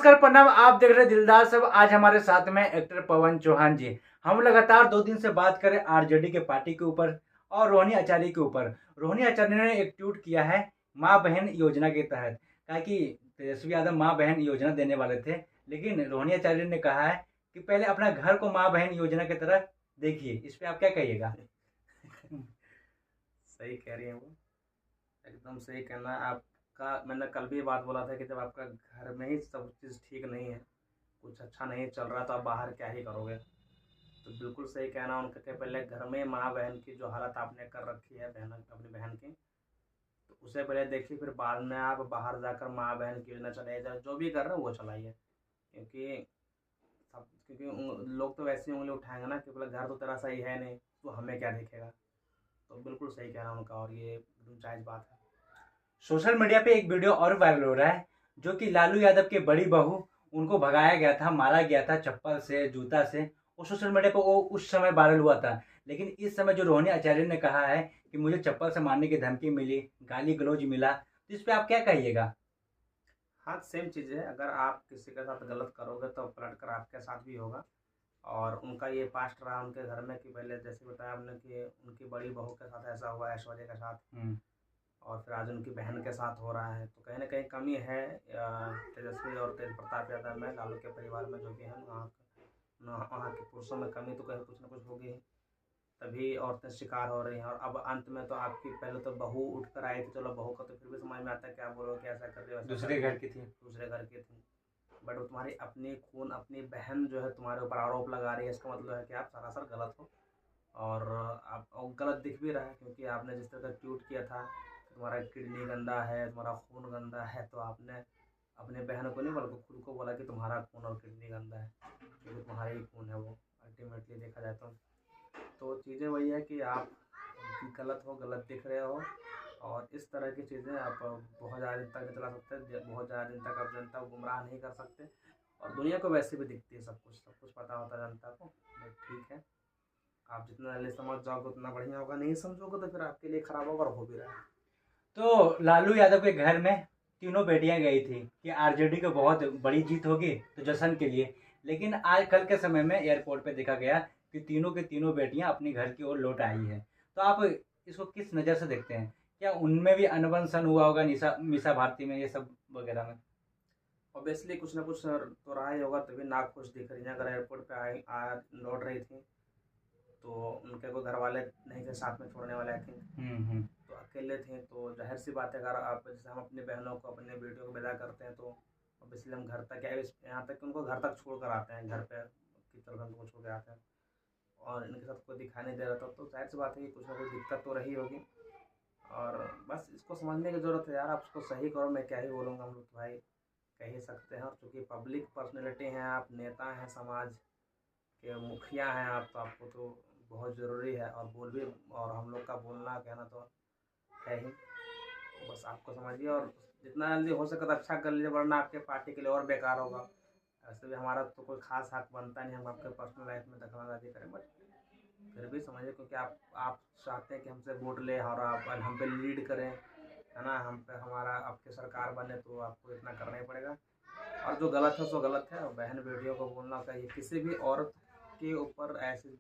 नमस्कार प्रणाम। आप देख रहे दिलदार सब। आज हमारे साथ में एक्टर पवन चौहान जी। हम लगातार 2 दिन से बात करें आरजेडी के पार्टी के ऊपर और रोहिणी आचार्य के ऊपर। रोहिणी आचार्य ने एक ट्वीट किया है माँ बहन योजना के तहत, कहा कि तेजस्वी यादव माँ बहन योजना देने वाले थे, लेकिन रोहिणी आचार्य ने कहा है कि पहले अपना घर को माँ बहन योजना की तरह देखिए। इस पे आप क्या कहिएगा? सही कह रही हैं वो, एकदम सही कहना है आपका। मैंने कल भी बात बोला था कि जब आपका घर में ही सब चीज़ ठीक नहीं है, कुछ अच्छा नहीं चल रहा, तो आप बाहर क्या ही करोगे। तो बिल्कुल सही कहना उनका कि पहले घर में माँ बहन की जो हालत आपने कर रखी है बहन अपनी बहन की, तो उसे पहले देखिए, फिर बाद में आप बाहर जाकर माँ बहन की योजना चलाइए, जो भी कर रहे हैं वो चलाइए। क्योंकि लोग तो वैसे ही उंगली उठाएंगे ना कि बोले घर तो तेरा सही है नहीं, तो हमें क्या दिखेगा। तो बिल्कुल सही कहना उनका, और ये एकदम जायज़ बात है। सोशल मीडिया पे एक वीडियो और वायरल हो रहा है, जो कि लालू यादव के बड़ी बहू, उनको भगाया गया था, मारा गया था चप्पल से, जूता से। वो सोशल मीडिया पे वो उस समय वायरल हुआ था। लेकिन इस समय जो रोहिणी आचार्य ने कहा है कि मुझे चप्पल से मारने की धमकी मिली, गाली गलौज मिला, तो इस पे आप क्या कहिएगा? हाँ, सेम चीज़ है। अगर आप किसी के साथ गलत करोगे तो पलट कर आपके साथ भी होगा। और उनका ये पास्ट रहा उनके घर में कि पहले जैसे बताया हमने कि उनकी बड़ी बहू के साथ ऐसा हुआ, ऐश्वर्या के साथ, और फिर आज उनकी बहन के साथ हो रहा है। तो कहीं ना कहीं कमी है तेजस्वी और तेज प्रताप यादव में, लालू के परिवार में, जो भी है वहाँ के पुरुषों में कमी तो कहीं कुछ ना कुछ होगी ही। तभी औरतें शिकार हो रही हैं। और अब अंत में तो आपकी पहले तो बहू उठ कर आई थी, चलो बहू का तो फिर भी समझ में आता है, क्या बोलो कि ऐसा कर रही हो, ऐसा कर दूसरे रही हो, घर की थी। दूसरे घर की थी। बट वो तुम्हारी अपनी खून अपनी बहन जो है तुम्हारे ऊपर आरोप लगा रही है, इसका मतलब है कि आप सरासर गलत हो। और आप गलत दिख भी रहा है, क्योंकि आपने जिस तरह का ट्वीट किया था कि तुम्हारा किडनी गंदा है, तुम्हारा खून गंदा है, तो आपने अपने बहन को नहीं बल्कि खुद को बोला कि तुम्हारा खून और किडनी गंदा है, क्योंकि तुम्हारा ही खून है वो अल्टीमेटली देखा जाए तो चीज़ें वही है कि आप गलत हो, गलत दिख रहे हो। और इस तरह की चीज़ें आप बहुत ज़्यादा दिन तक नहीं चला सकते, बहुत ज़्यादा दिन तक आप जनता को गुमराह नहीं कर सकते। और दुनिया को वैसे भी दिखती है सब कुछ पता होता है जनता को। बट ठीक है, आप जितना जल्दी समझ जाओगे उतना बढ़िया होगा, नहीं समझोगे तो फिर आपके लिए खराब होगा, और हो भी रहा है। तो लालू यादव के घर में तीनों बेटियां गई थी कि आरजेडी को बहुत बड़ी जीत होगी तो जश्न के लिए। लेकिन आज कल के समय में एयरपोर्ट पे देखा गया कि तीनों की तीनों बेटियां अपनी घर की ओर लौट आई है। तो आप इसको किस नज़र से देखते हैं? क्या उनमें भी अनबन हुआ होगा, निशा मीसा भारती में, ये सब वगैरह में? ऑब्वियसली कुछ ना कुछ तो रहा ही होगा, तभी नाक खुश दिख रही हैं। अगर एयरपोर्ट पे लौट रही थी तो उनके कोई घर वाले नहीं थे साथ में छोड़ने वाले, आई थिंक। तो अकेले थे, तो जाहिर सी बात है, अगर आप जैसे हम अपनी बहनों को अपने बेटियों को विदा करते हैं तो ऑब्वियसली हम घर तक या यहाँ तक कि उनको घर तक छोड़ कर आते हैं, घर पे की तरफ उनको छोड़ के आते हैं। और इनके साथ कोई दिखाई नहीं दे रहा था, तो जाहिर सी बात है कि कुछ ना कुछ दिक्कत तो रही होगी। और बस इसको समझने की ज़रूरत है यार। आप उसको सही करो, मैं क्या ही बोलूँगा, हम लोग तो भाई कह ही सकते हैं। और चूँकि पब्लिक पर्सनैलिटी हैं आप, नेता हैं, समाज के मुखिया हैं आप, तो आपको तो बहुत ज़रूरी है, और बोल भी, और हम लोग का बोलना कहना तो है ही। बस आपको समझिए, और जितना जल्दी हो सके तो अच्छा कर लीजिए, वरना आपके पार्टी के लिए और बेकार होगा। ऐसे भी हमारा तो कोई खास हक बनता नहीं हम आपके पर्सनल लाइफ में दखलंदाजी करें, बट फिर भी समझिए, क्योंकि आप चाहते हैं कि हमसे वोट लें और आप हम पे लीड करें, है ना, हम पे हमारा आपकी सरकार बने, तो आपको इतना करना ही पड़ेगा। और जो गलत है सो गलत है, और बहन बेटियों को बोलना चाहिए किसी भी औरत के ऊपर ऐसे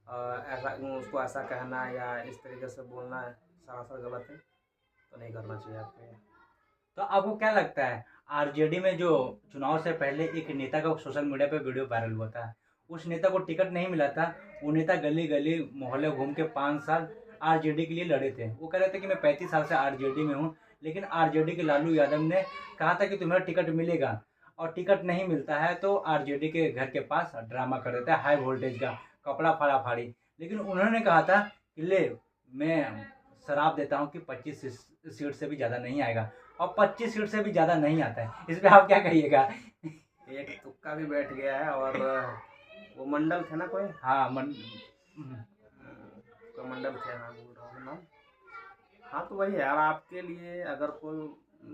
ऐसा उसको ऐसा कहना या इस तरीके से बोलना सरासर गलत है, तो नहीं करना चाहिए आपको ये। तो आपको क्या लगता है, आरजेडी में जो चुनाव से पहले एक नेता का सोशल मीडिया पे वीडियो वायरल हुआ था, उस नेता को टिकट नहीं मिला था। वो नेता गली गली मोहल्ले घूम के 5 साल आरजेडी के लिए लड़े थे। वो कह रहे थे कि मैं 35 साल से आरजेडी में हूँ, लेकिन आरजेडी के लालू यादव ने कहा था कि तुम्हें टिकट मिलेगा, और टिकट नहीं मिलता है तो आरजेडी के घर के पास ड्रामा कर देता है हाई वोल्टेज का, कपड़ा फाड़ा फाड़ी। लेकिन उन्होंने कहा था कि ले, मैं शराब देता हूँ कि 25 सीट से भी ज़्यादा नहीं आएगा, और 25 सीट से भी ज़्यादा नहीं आता है। इस पे आप क्या कहिएगा? एक तुक्का भी बैठ गया है। और वो मंडल थे ना कोई, हाँ कोई मंडल थे, हाँ बोल रहा हूँ नाम। हाँ, तो वही है यार, आपके लिए अगर कोई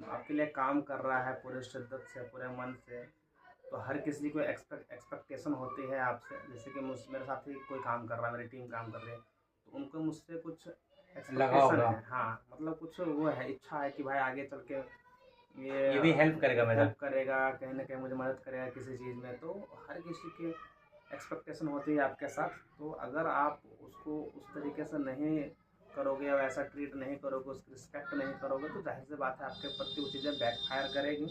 आपके लिए काम कर रहा है पूरे शिद्दत से, पूरे मन से, तो हर किसी को एक्सपेक्टेशन होती है आपसे। जैसे कि मेरे साथ ही कोई काम कर रहा है, मेरी टीम काम कर रही है, तो उनको मुझसे कुछ लगा एक्सपेक्टेशन होगा। है। हाँ, मतलब कुछ वो है, इच्छा है कि भाई आगे चल के ये भी हेल्प करेगा मेरा। हेल्प करेगा, कहीं ना कहीं मुझे मदद करेगा किसी चीज़ में। तो हर किसी की एक्सपेक्टेशन होती है आपके साथ, तो अगर आप उसको उस तरीके से नहीं करोगे या वैसा ट्रीट नहीं करोगे, उसकी रिस्पेक्ट नहीं करोगे, तो जाहिर सी बात है आपके प्रति वो चीज़ें बैकफायर करेगी।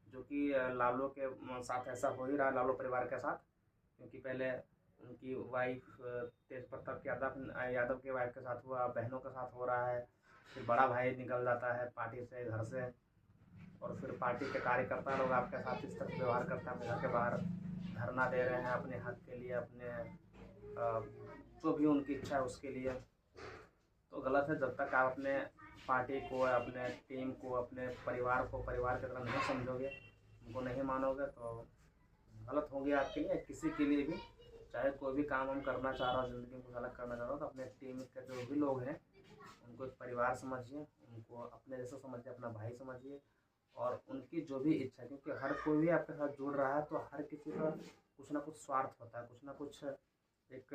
जो कि लालू के साथ ऐसा हो ही रहा, लालू परिवार के साथ। क्योंकि पहले उनकी वाइफ तेज प्रताप यादव की वाइफ के साथ हुआ, बहनों के साथ हो रहा है, फिर बड़ा भाई निकल जाता है पार्टी से, घर से, और फिर पार्टी के कार्यकर्ता लोग आपके साथ इस तरह व्यवहार करते हैं, अपने घर के बाहर धरना दे रहे हैं अपने हक के लिए, अपने जो भी उनकी इच्छा है उसके लिए। तो गलत है। जब तक आप अपने पार्टी को, अपने टीम को, अपने परिवार को परिवार की तरह नहीं समझोगे, उनको नहीं मानोगे, तो गलत होंगे आपके लिए, किसी के लिए भी। चाहे कोई भी काम हम करना चाह रहा हो, ज़िंदगी में कुछ अलग करना चाह रहा हो, तो अपने टीम के जो भी लोग हैं उनको एक परिवार समझिए, उनको अपने जैसा समझिए, अपना भाई समझिए, और उनकी जो भी इच्छा, क्योंकि हर कोई भी आपके साथ जुड़ रहा है, तो हर किसी का कुछ ना कुछ स्वार्थ होता है, कुछ ना कुछ एक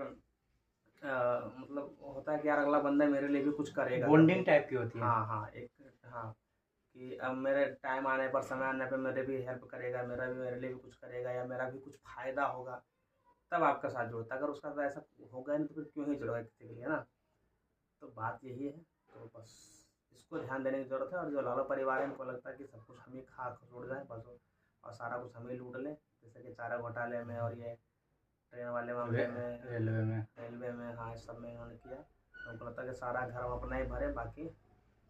मतलब होता है कि यार अगला बंदा मेरे लिए भी कुछ करेगा, बॉन्डिंग टाइप की होती है। हाँ हाँ, एक हाँ, कि अब मेरे टाइम आने पर, समय आने पर मेरे भी हेल्प करेगा, मेरे लिए भी कुछ करेगा, या मेरा भी कुछ फ़ायदा होगा, तब आपका साथ जुड़ता है। अगर उसका साथ ऐसा होगा नहीं तो फिर क्यों ही जुड़ेगा किसी के लिए, ना। तो बात यही है। तो बस इसको ध्यान देने की ज़रूरत है। और जो लालू परिवार है, इनको लगता है कि सब कुछ हम ही खा खसोड़ जाए बस, और सारा कुछ हम ही लूट लें, जैसे कि चारा घोटाले में और ये ट्रेन वाले मामले में, रेलवे में, हाँ, इस सब में इन्होंने किया। तो उनको लगता है कि सारा घर हम अपना ही भरे, बाकी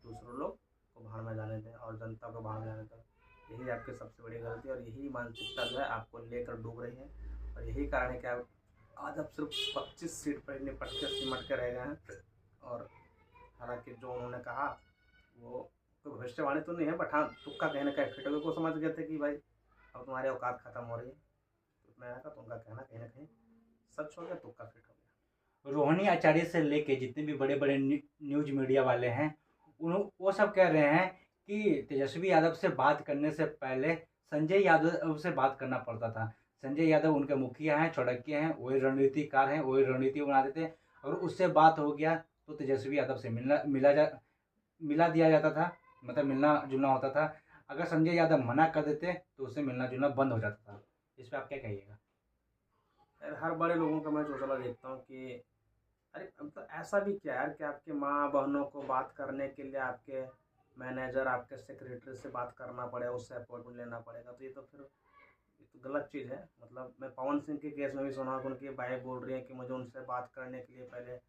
दूसरों लोग को भाड़ में जाने दें और जनता को भाड़ में जाने दें। यही आपकी सबसे बड़ी गलती, और यही मानसिकता जो है आपको लेकर डूब रही है। और यही कारण है कि आप आज आप सिर्फ 25 सीट पर निपट के सिमट के रह गए हैं। और हालांकि जो उन्होंने कहा वो तो भविष्यवाणी तो नहीं है, बट हाँ, तुक्का कहीं ना कहीं फिट हो गया। को समझ गए थे कि भाई अब तुम्हारी औकात खत्म हो रही है, तो मैं आया, तो उनका कहना कहीं ना कहीं सच हो गया, तुक्का फिट हो गया। रोहिणी आचार्य से लेके जितने भी बड़े बड़े न्यूज मीडिया वाले हैं, वो सब कह रहे हैं कि तेजस्वी यादव से बात करने से पहले संजय यादव से बात करना पड़ता था। संजय यादव उनके मुखिया हैं, चौड़किया हैं, वही रणनीतिकार हैं, वही रणनीति बनाते थे। और उससे बात हो गया तो तेजस्वी यादव से मिला दिया जाता था, मतलब मिलना जुलना होता था। अगर संजय यादव मना कर देते तो उससे मिलना जुलना बंद हो जाता था। इस पर आप क्या कहिएगा? हर बड़े लोगों का मैं चौचला देखता हूँ कि अरे अब तो ऐसा भी क्या यार कि आपके माँ बहनों को बात करने के लिए आपके मैनेजर, आपके सेक्रेटरी से बात करना पड़ेगा, उससे अपॉइंटमेंट लेना पड़ेगा। तो ये तो फिर ये तो गलत चीज़ है। मतलब मैं पवन सिंह के केस में भी सुना कि उनकी वाइफ बोल रही है कि मुझे उनसे बात करने के लिए पहले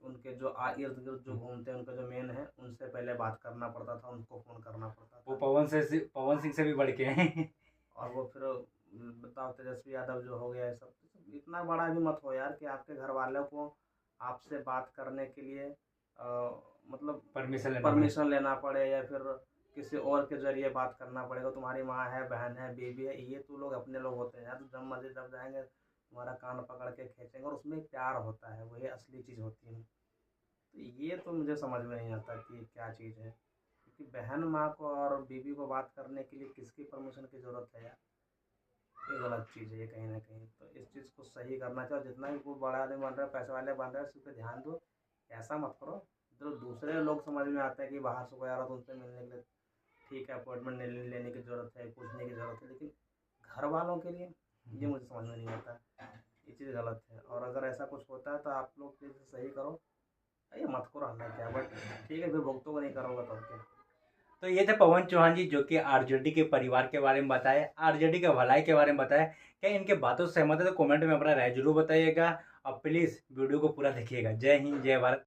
उनके जो इर्द गिर्द जो घूमते हैं, उनका जो मेन है, उनसे पहले बात करना पड़ता था, उनको फ़ोन करना पड़ता वो था। पवन सिंह से भी बढ़ के हैं। और वो फिर बताओ, तेजस्वी यादव जो हो गया है, सब इतना बड़ा भी मत हो यार कि आपके घर वालों को आपसे बात करने के लिए मतलब परमिशन लेना पड़े, या फिर किसी और के जरिए बात करना पड़ेगा। तुम्हारी माँ है, बहन है, बीवी है, ये तो लोग अपने लोग होते हैं यार। तो जब मर्जी जब जाएंगे तुम्हारा कान पकड़ के खींचेंगे, और उसमें प्यार होता है, वही असली चीज़ होती है। तो ये तो मुझे समझ में नहीं आता कि क्या चीज़ है, क्योंकि बहन माँ को और बीवी को बात करने के लिए किसकी परमिशन की ज़रूरत है यार। ये गलत चीज़ है ये कहीं ना कहीं। तो इस चीज़ को सही करना चाहिए। और जितना भी कोई बड़ा आदमी बन रहा है, पैसे वाले बन रहा है, उस पर ध्यान दो। ऐसा मत करो जो दूसरे लोग समझ में आता है कि बाहर से कोई आ रहा तो उनसे मिलने के लिए ठीक है, अपॉइंटमेंट लेने की ज़रूरत है, पूछने की ज़रूरत है, लेकिन घर वालों के लिए ये मुझे समझ में नहीं आता। ये चीज़ गलत है। और अगर ऐसा कुछ होता है तो आप लोग फिर सही करो, ये मत करो, हमें क्या, बट ठीक है, फिर भुगतों को नहीं करोगे तो क्या। तो ये थे पवन चौहान जी, जो कि आरजेडी के परिवार के बारे में बताए, आरजेडी के भलाई के बारे में बताए। क्या इनके बातों से सहमत है तो कमेंट में अपना राय जरूर बताइएगा, और प्लीज़ वीडियो को पूरा देखिएगा। जय हिंद, जय भारत।